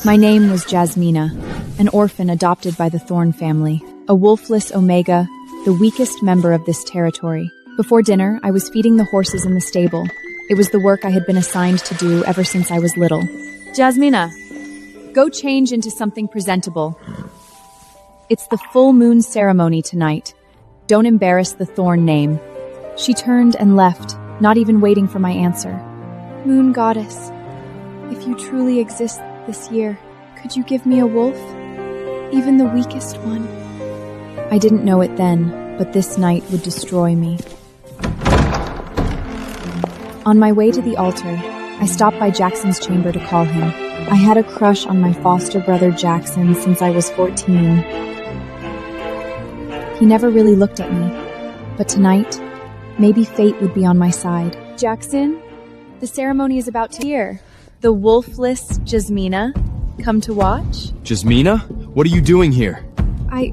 My name was Jasmina, an orphan adopted by the Thorn family, a wolfless omega, the weakest member of this territory. Before dinner, I was feeding the horses in the stable. It was the work I had been assigned to do ever since I was little. Jasmina, go change into something presentable. It's the full moon ceremony tonight. Don't embarrass the Thorn name. She turned and left, not even waiting for my answer. Moon goddess, if you truly exist this year, could you give me a wolf? Even the weakest one. I didn't know it then, but this night would destroy me. On my way to the altar, I stopped by Jackson's chamber to call him. I had a crush on my foster brother Jackson since I was 14. He never really looked at me, but tonight, maybe fate would be on my side. Jackson, the ceremony is about to hear. The wolfless Jasmina, come to watch? Jasmina? What are you doing here? I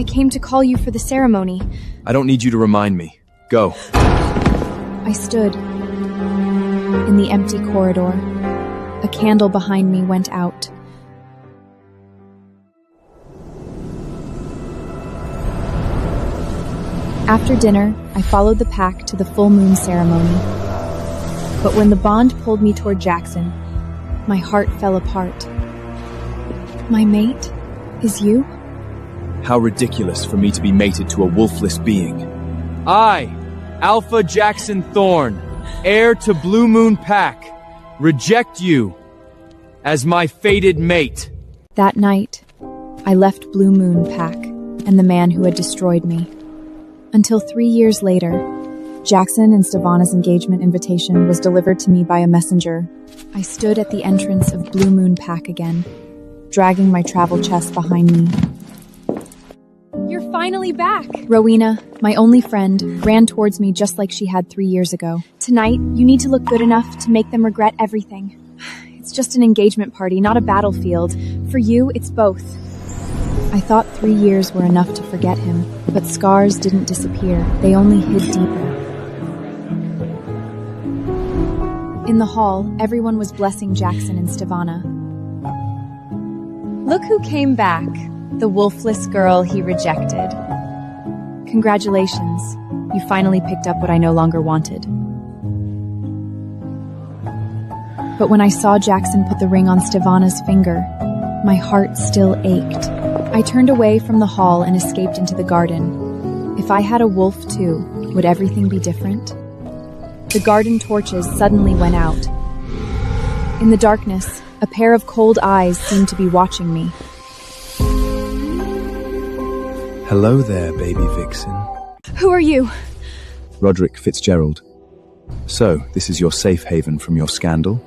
came to call you for the ceremony. I don't need you to remind me. Go. I stood in the empty corridor. A candle behind me went out. After dinner, I followed the pack to the full moon ceremony. But when the bond pulled me toward Jackson, my heart fell apart. My mate is you? How ridiculous for me to be mated to a wolfless being. I, Alpha Jackson Thorn, heir to Blue Moon Pack, reject you as my fated mate. That night, I left Blue Moon Pack and the man who had destroyed me. Until 3 years later, Jackson and Stevana's engagement invitation was delivered to me by a messenger. I stood at the entrance of Blue Moon Pack again, dragging my travel chest behind me. You're finally back! Rowena, my only friend, ran towards me just like she had 3 years ago. Tonight, you need to look good enough to make them regret everything. It's just an engagement party, not a battlefield. For you, it's both. I thought 3 years were enough to forget him, but scars didn't disappear. They only hid deeper. In the hall, everyone was blessing Jackson and Stevana. Look who came back, the wolfless girl he rejected. Congratulations, you finally picked up what I no longer wanted. But when I saw Jackson put the ring on Stevana's finger, my heart still ached. I turned away from the hall and escaped into the garden. If I had a wolf too, would everything be different? The garden torches suddenly went out. In the darkness, a pair of cold eyes seemed to be watching me. Hello there, baby vixen. Who are you? Roderick Fitzgerald. So, this is your safe haven from your scandal?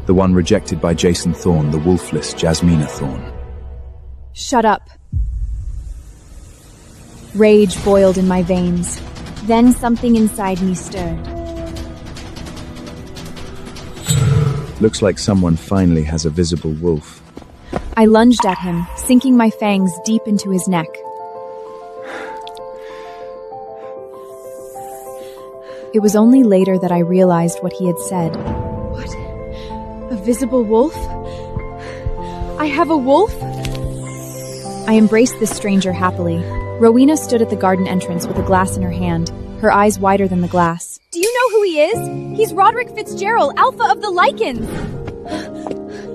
The one rejected by Jason Thorn, the wolfless Jasmina Thorn. Shut up. Rage boiled in my veins. Then something inside me stirred. Looks like someone finally has a visible wolf. I lunged at him, sinking my fangs deep into his neck. It was only later that I realized what he had said. What? A visible wolf? I have a wolf? I embraced this stranger happily. Rowena stood at the garden entrance with a glass in her hand, her eyes wider than the glass. Do you know who he is? He's Roderick Fitzgerald, Alpha of the Lycans!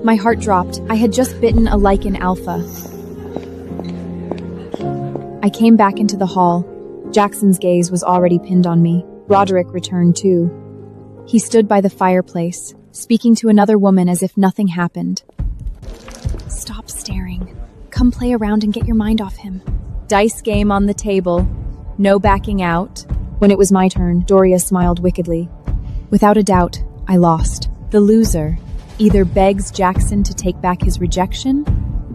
My heart dropped. I had just bitten a Lycan Alpha. I came back into the hall. Jackson's gaze was already pinned on me. Roderick returned too. He stood by the fireplace, speaking to another woman as if nothing happened. Stop staring. Come play around and get your mind off him. Dice game on the table. No backing out. When it was my turn, Doria smiled wickedly. Without a doubt, I lost. The loser either begs Jackson to take back his rejection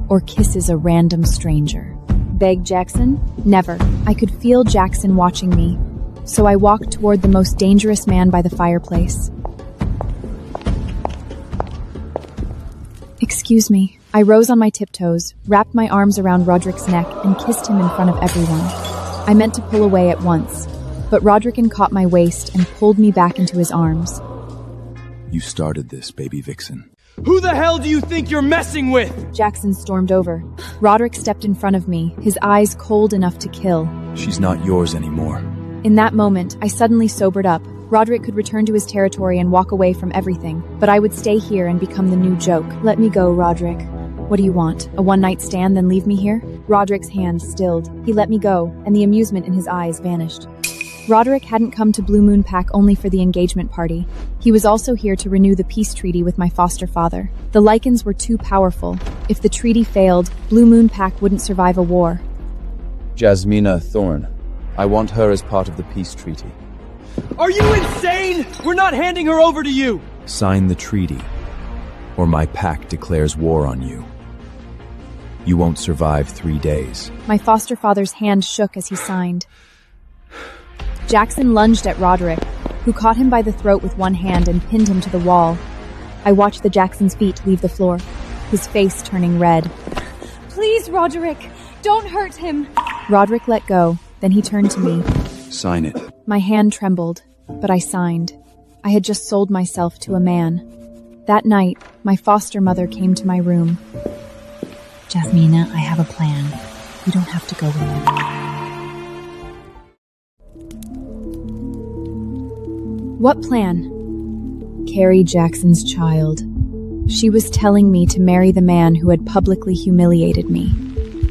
or kisses a random stranger. Beg Jackson? Never. I could feel Jackson watching me, so I walked toward the most dangerous man by the fireplace. Excuse me. I rose on my tiptoes, wrapped my arms around Roderick's neck, and kissed him in front of everyone. I meant to pull away at once, but Roderick caught my waist and pulled me back into his arms. You started this, baby vixen. Who the hell do you think you're messing with? Jackson stormed over. Roderick stepped in front of me, his eyes cold enough to kill. She's not yours anymore. In that moment, I suddenly sobered up. Roderick could return to his territory and walk away from everything, but I would stay here and become the new joke. Let me go, Roderick. What do you want? A one-night stand, then leave me here? Roderick's hand stilled. He let me go, and the amusement in his eyes vanished. Roderick hadn't come to Blue Moon Pack only for the engagement party. He was also here to renew the peace treaty with my foster father. The Lycans were too powerful. If the treaty failed, Blue Moon Pack wouldn't survive a war. Jasmina Thorne. I want her as part of the peace treaty. Are you insane? We're not handing her over to you! Sign the treaty, or my pack declares war on you. You won't survive 3 days. My foster father's hand shook as he signed. Jackson lunged at Roderick, who caught him by the throat with one hand and pinned him to the wall. I watched the Jackson's feet leave the floor, his face turning red. Please, Roderick, don't hurt him. Roderick let go, then he turned to me. Sign it. My hand trembled, but I signed. I had just sold myself to a man. That night, my foster mother came to my room. Jasmina, I have a plan. You don't have to go with me. What plan? Carrie Jackson's child. She was telling me to marry the man who had publicly humiliated me.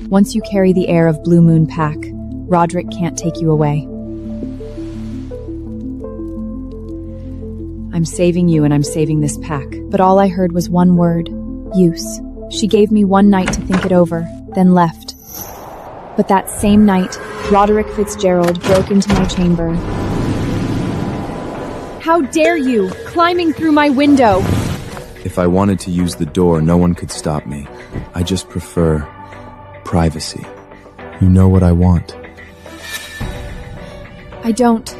Once you carry the heir of Blue Moon Pack, Roderick can't take you away. I'm saving you and I'm saving this pack. But all I heard was one word, use. She gave me one night to think it over, then left. But that same night, Roderick Fitzgerald broke into my chamber. How dare you, climbing through my window! If I wanted to use the door, no one could stop me. I just prefer privacy. You know what I want. I don't.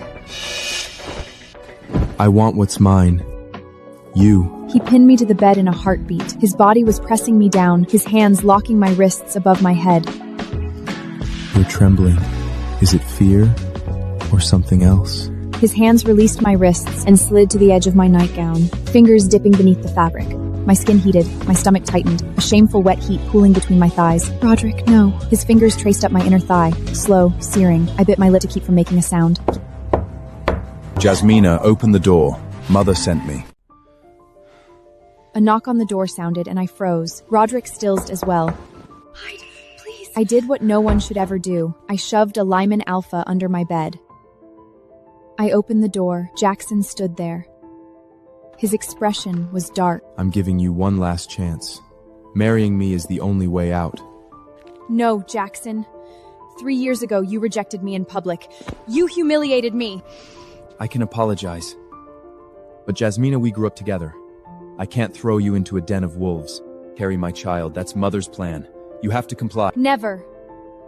I want what's mine. You. He pinned me to the bed in a heartbeat. His body was pressing me down, his hands locking my wrists above my head. You're trembling. Is it fear or something else? His hands released my wrists and slid to the edge of my nightgown, fingers dipping beneath the fabric. My skin heated, my stomach tightened, a shameful wet heat pooling between my thighs. Roderick, no. His fingers traced up my inner thigh, slow, searing. I bit my lip to keep from making a sound. Jasmina, open the door. Mother sent me. A knock on the door sounded and I froze. Roderick stilled as well. Hide, please. I did what no one should ever do. I shoved a Lyman Alpha under my bed. I opened the door. Jackson stood there. His expression was dark. I'm giving you one last chance. Marrying me is the only way out. No, Jackson. 3 years ago, you rejected me in public. You humiliated me. I can apologize. But Jasmina, we grew up together. I can't throw you into a den of wolves. Carry my child, that's Mother's plan. You have to comply. Never.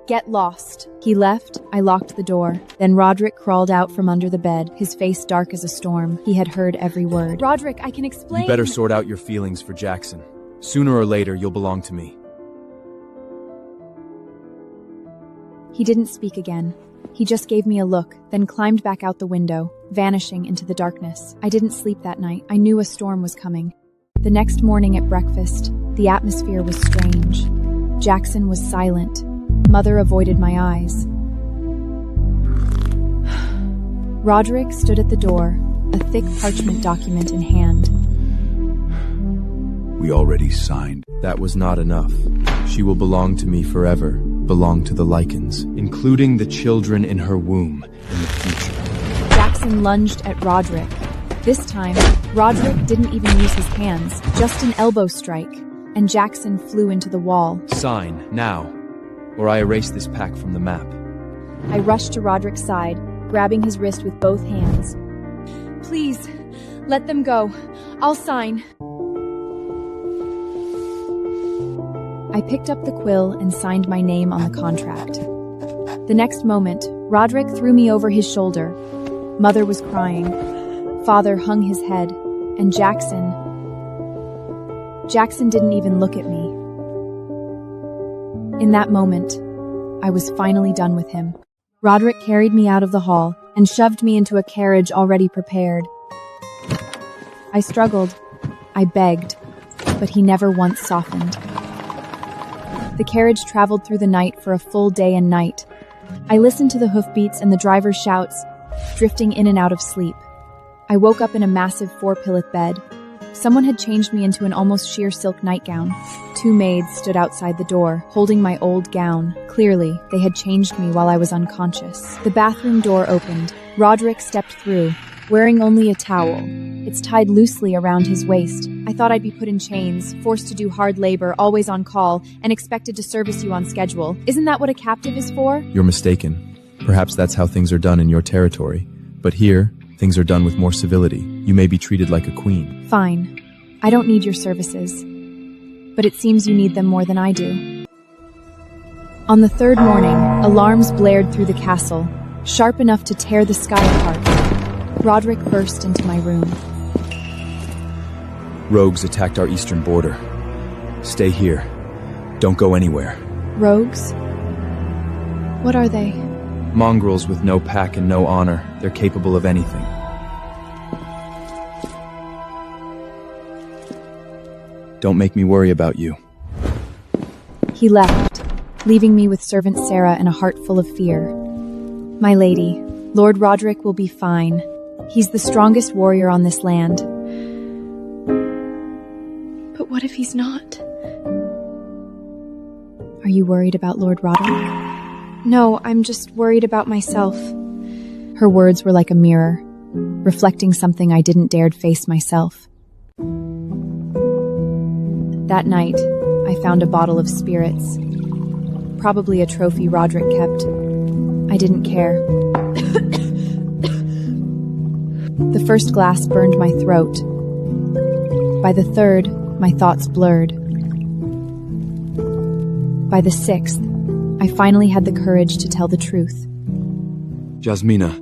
Get lost. He left. I locked the door. Then Roderick crawled out from under the bed, his face dark as a storm. He had heard every word. Roderick, I can explain. You better sort out your feelings for Jackson. Sooner or later, you'll belong to me. He didn't speak again. He just gave me a look, then climbed back out the window, vanishing into the darkness. I didn't sleep that night. I knew a storm was coming. The next morning at breakfast, the atmosphere was strange. Jackson was silent. Mother avoided my eyes. Roderick stood at the door, a thick parchment document in hand. We already signed. That was not enough. She will belong to me forever, belong to the Lycans, including the children in her womb in the future. Jackson lunged at Roderick. This time, Roderick didn't even use his hands, just an elbow strike, and Jackson flew into the wall. Sign, now, or I erase this pack from the map. I rushed to Roderick's side, grabbing his wrist with both hands. Please, let them go. I'll sign. I picked up the quill and signed my name on the contract. The next moment, Roderick threw me over his shoulder. Mother was crying. Father hung his head, and Jackson didn't even look at me. In that moment, I was finally done with him. Roderick carried me out of the hall and shoved me into a carriage already prepared. I struggled. I begged. but he never once softened. The carriage traveled through the night for a full day and night. I listened to the hoofbeats and the driver's shouts, drifting in and out of sleep. I woke up in a massive 4-pillow bed. Someone had changed me into an almost sheer silk nightgown. 2 maids stood outside the door, holding my old gown. Clearly, they had changed me while I was unconscious. The bathroom door opened. Roderick stepped through, wearing only a towel. It's tied loosely around his waist. I thought I'd be put in chains, forced to do hard labor, always on call, and expected to service you on schedule. Isn't that what a captive is for? You're mistaken. Perhaps that's how things are done in your territory. But here, things are done with more civility. You may be treated like a queen. Fine. I don't need your services. But it seems you need them more than I do. On the 3rd morning, alarms blared through the castle, sharp enough to tear the sky apart. Roderick burst into my room. Rogues attacked our eastern border. Stay here. Don't go anywhere. Rogues? What are they? Mongrels with no pack and no honor. They're capable of anything. Don't make me worry about you. He left, leaving me with servant Sarah and a heart full of fear. My lady, Lord Roderick will be fine. He's the strongest warrior on this land. But what if he's not? Are you worried about Lord Roderick? No, I'm just worried about myself. Her words were like a mirror, reflecting something I didn't dare face myself. That night, I found a bottle of spirits. Probably a trophy Roderick kept. I didn't care. The first glass burned my throat. By the 3rd, my thoughts blurred. By the 6th, I finally had the courage to tell the truth. Jasmina,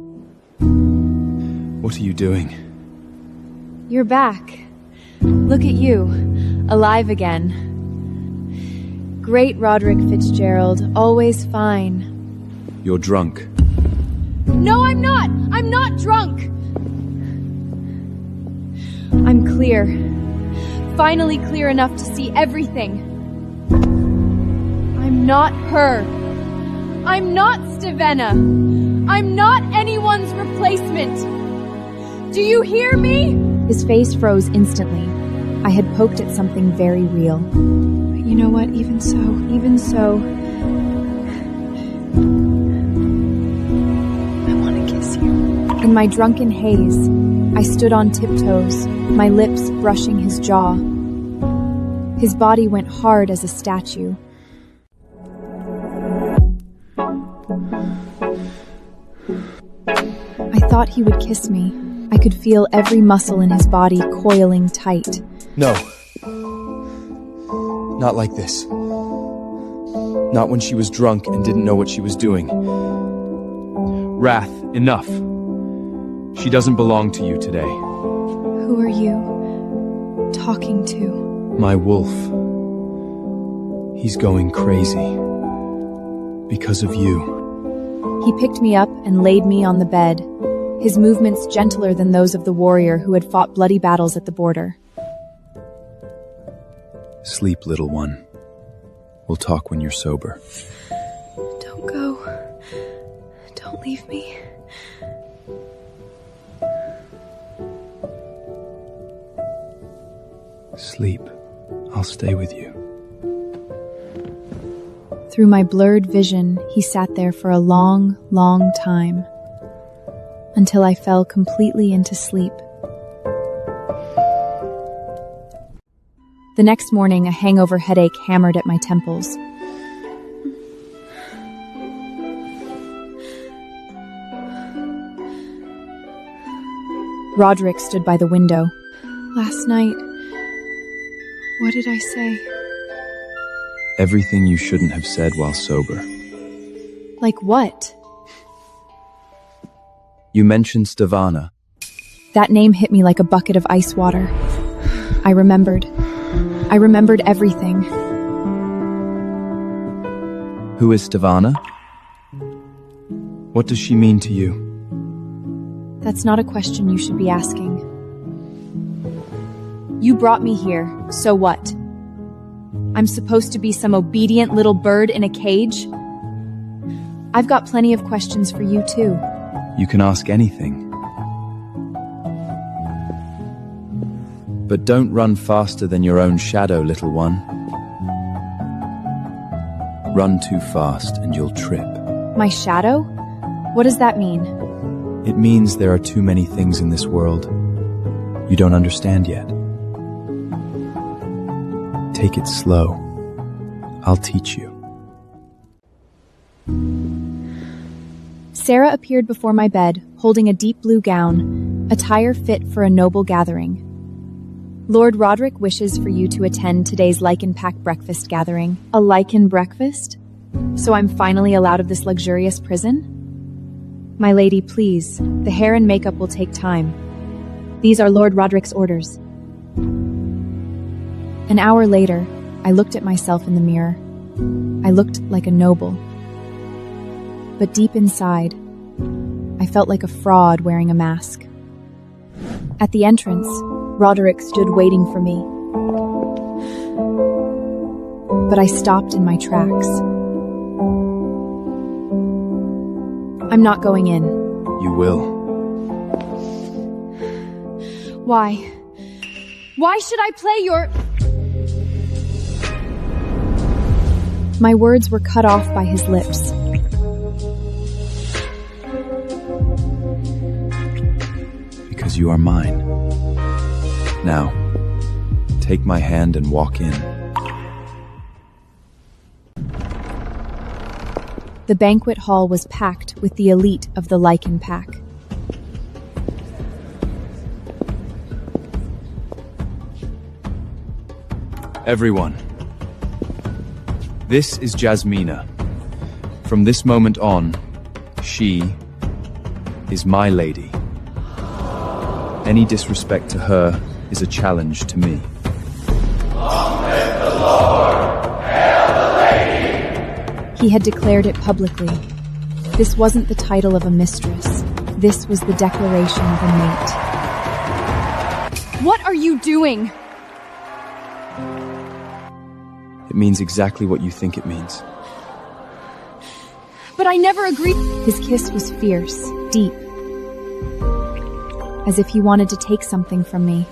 what are you doing? You're back. Look at you, alive again. Great Roderick Fitzgerald, always fine. You're drunk. No, I'm not! I'm not drunk! I'm clear. Finally clear enough to see everything. I'm not her. I'm not Stevena. I'm not anyone's replacement. Do you hear me? His face froze instantly. I had poked at something very real. But you know what? Even so. I want to kiss you. In my drunken haze, I stood on tiptoes, my lips brushing his jaw. His body went hard as a statue. I thought he would kiss me. I could feel every muscle in his body coiling tight. No. Not like this. Not when she was drunk and didn't know what she was doing. Wrath, enough. She doesn't belong to you today. Who are you talking to? My wolf. He's going crazy. Because of you. He picked me up and laid me on the bed, his movements gentler than those of the warrior who had fought bloody battles at the border. Sleep, little one. We'll talk when you're sober. Don't go. Don't leave me. Sleep. I'll stay with you. Through my blurred vision, he sat there for a long, long time, until I fell completely into sleep. The next morning, a hangover headache hammered at my temples. Roderick stood by the window. Last night, what did I say? Everything you shouldn't have said while sober. Like what? You mentioned Stevana. That name hit me like a bucket of ice water. I remembered everything. Who is Stevana? What does she mean to you? That's not a question you should be asking. You brought me here, so what? I'm supposed to be some obedient little bird in a cage? I've got plenty of questions for you, too. You can ask anything. But don't run faster than your own shadow, little one. Run too fast and you'll trip. My shadow? What does that mean? It means there are too many things in this world you don't understand yet. Take it slow. I'll teach you. Sarah appeared before my bed, holding a deep blue gown, attire fit for a noble gathering. Lord Roderick wishes for you to attend today's Lichen Pack breakfast gathering. A lichen breakfast? So I'm finally allowed of this luxurious prison? My lady, please. The hair and makeup will take time. These are Lord Roderick's orders. An hour later, I looked at myself in the mirror. I looked like a noble. But deep inside, I felt like a fraud wearing a mask. At the entrance, Roderick stood waiting for me. But I stopped in my tracks. I'm not going in. You will. Why? Why should I play your... My words were cut off by his lips. Because you are mine. Now, take my hand and walk in. The banquet hall was packed with the elite of the Lichen Pack. Everyone, this is Jasmina. From this moment on, she is my lady. Any disrespect to her is a challenge to me. Long live the Lord, hail the lady! He had declared it publicly. This wasn't the title of a mistress. This was the declaration of a mate. What are you doing? It means exactly what you think it means. But I never agreed. His kiss was fierce, deep, as if he wanted to take something from me.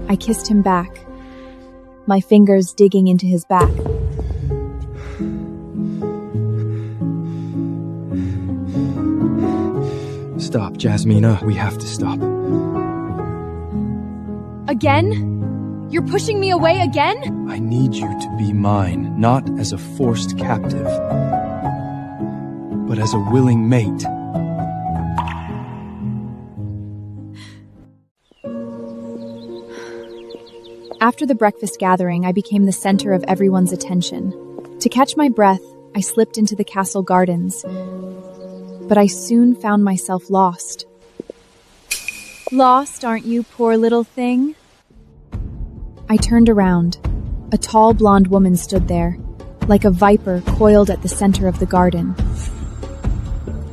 I kissed him back, my fingers digging into his back. Stop, Jasmina. We have to stop. Again? You're pushing me away again? I need you to be mine, not as a forced captive, but as a willing mate. After the breakfast gathering, I became the center of everyone's attention. To catch my breath, I slipped into the castle gardens, but I soon found myself lost. Lost, aren't you, poor little thing? I turned around. A tall blonde woman stood there, like a viper coiled at the center of the garden.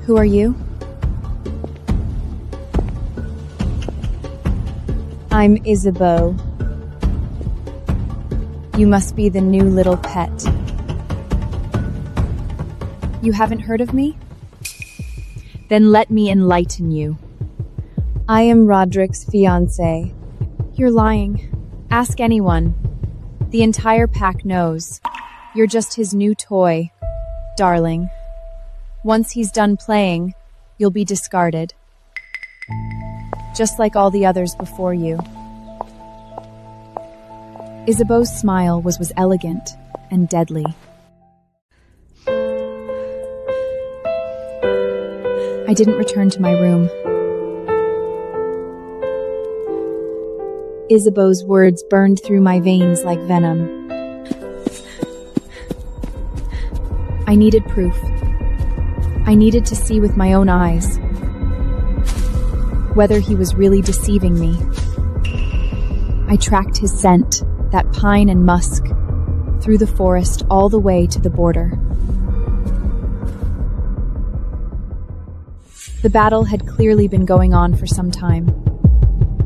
Who are you? I'm Isabeau. You must be the new little pet. You haven't heard of me? Then let me enlighten you. I am Roderick's fiancé. You're lying. Ask anyone. The entire pack knows. You're just his new toy, darling. Once he's done playing, you'll be discarded. Just like all the others before you. Isabeau's smile was elegant and deadly. I didn't return to my room. Isabeau's words burned through my veins like venom. I needed proof. I needed to see with my own eyes whether he was really deceiving me. I tracked his scent, that pine and musk, through the forest all the way to the border. The battle had clearly been going on for some time.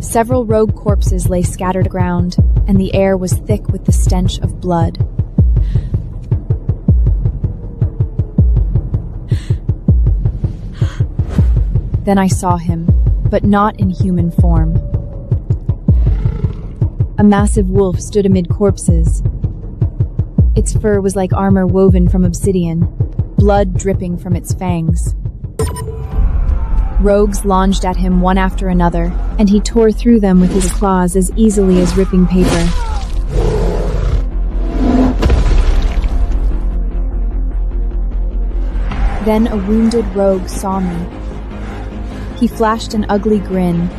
Several rogue corpses lay scattered around, and the air was thick with the stench of blood. Then I saw him, but not in human form. A massive wolf stood amid corpses. Its fur was like armor woven from obsidian, blood dripping from its fangs. Rogues lunged at him one after another, and he tore through them with his claws as easily as ripping paper. Then a wounded rogue saw me. He flashed an ugly grin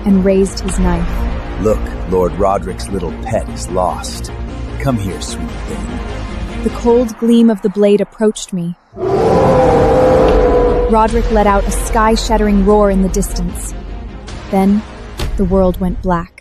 and raised his knife. Look, Lord Roderick's little pet is lost. Come here, sweet thing. The cold gleam of the blade approached me. Roderick let out a sky-shattering roar in the distance. Then, the world went black.